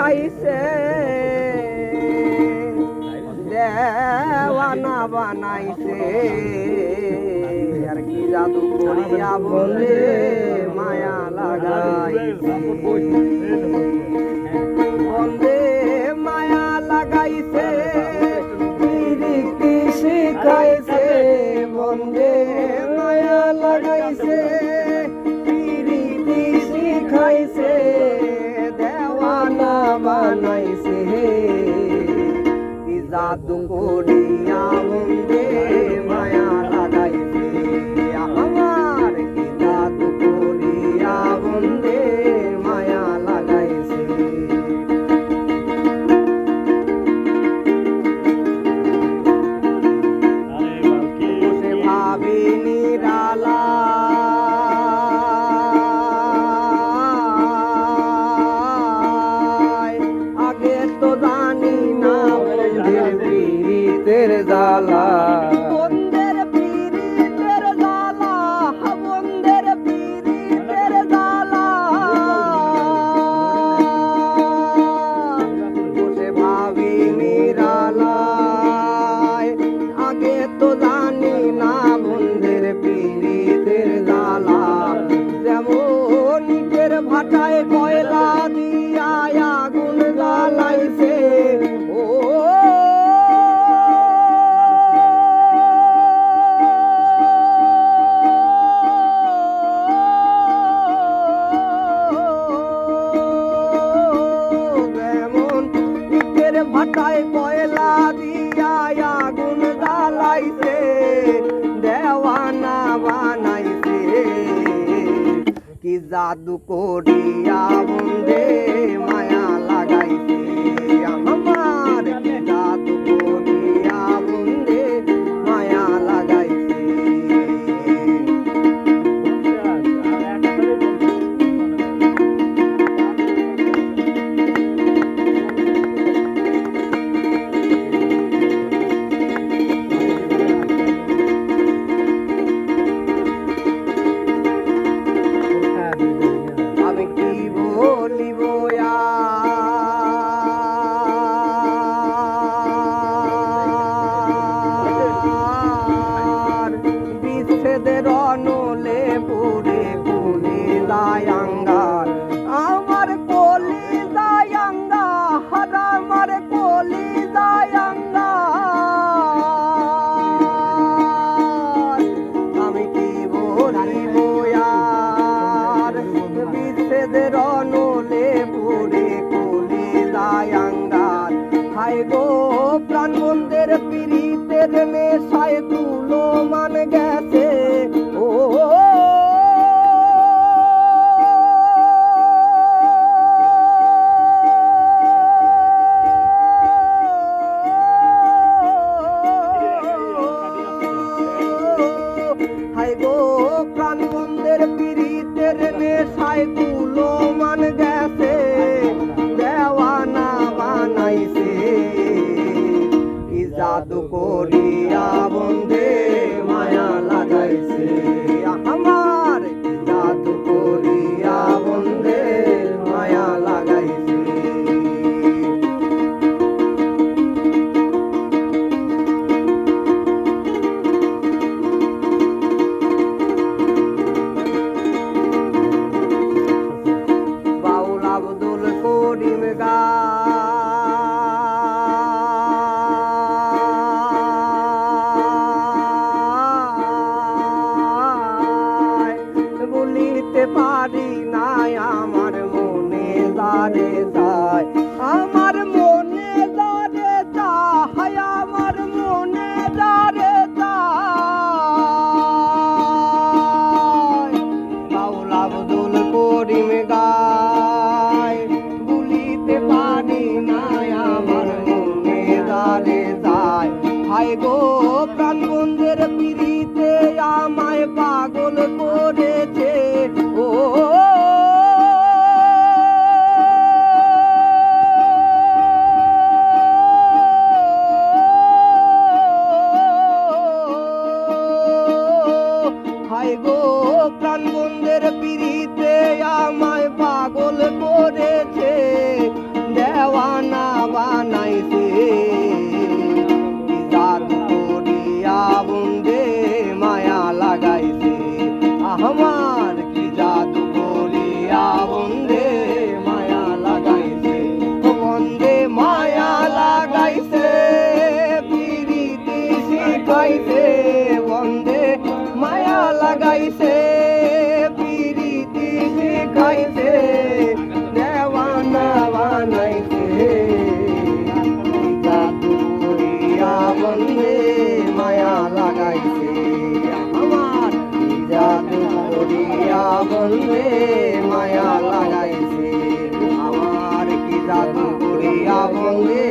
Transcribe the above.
লাগাইছে দেওয়ানা বানাইছে আর কি জাদু করিয়া বলে মায়া লাগাইছে বন্দে মায়া লাগাইছে প্রীতি শিখাইছে বন্দে মায়া লাগাইছে প্রীতি শিখাইছে দেওয়ানা বানাইছে কি জাদু করিয়া বন্দে মায়া লাগাইছে আমার কি জাদু করিয়া বন্দে মায়া লাগাইছে বসে ভাবি নিরালা বন্ধের জালা বন্ধের পীড়িতের জালা বন্ধের পীড়িতের জালা বসে ভাবি নিরালায় আগে তো জানি না বন্ধের পীড়িতের জালা যেমন ইটের ভাটায় কয়লা দিয়া আগুন জ্বালাইছে ও ভাটায় কয়লা দিয়া আগুন জ্বালাইছে দেওয়ানা বানাইছে কি জাদু করিয়া বন্দে মায়া লাগাইছে আমার কি জাদু করিয়া বন্দে মায়া লাগাইছে নলে পুরে পুরে দায়াঙ্গার আমার কলি দায়াঙ্গার আমার কলি দায়াঙ্গার আমি কি বলিব আর বিচ্ছেদের নলে পুরে কলি দায়াঙ্গার হায় গো প্রাণ বন্ধের পীড়িতের নেশায় তুলো মান গেছে ও হায় গো প্রাণ বন্ধের পীড়িতের নেশায় তুলো মান গেছে দেওয়ানা বানাইছে কি জাদু করিয়া বন্দে মায়া লাগাইছে আমার কি জাদু করিয়া বন্দে মায়া লাগাইছে বাউল আব্দুল করিম গা বলিতে পারি নাই আমার মনে দাঁড়ে যায় আমার মনে দাঁড়ে যায় আমার মনে দাঁড়ে যায় বাউল আব্দুল করিম গায় বলিতে পারি নাই আমার মনে দাঁড়ে যায় হায় গো প্রাণ বন্ধের পীড়িতে আমায় পাগল করেছে ও আমার কি জাদু করিয়া বন্ধে মায়া লাগাইছে, বন্ধে মায়া লাগাইছে, পিরিতি শিখাইছে, বন্ধে মায়া লাগাইছে, পিরিতি শিখাইছে, দেওয়ানা বানাইছে। জাদু করিয়া বন্ধে মায়া লাগাইছে, আমার জাদু করিয়া বন্ধে মায়া লাগাইছে, আমার কি জাদু করিয়া বন্ধে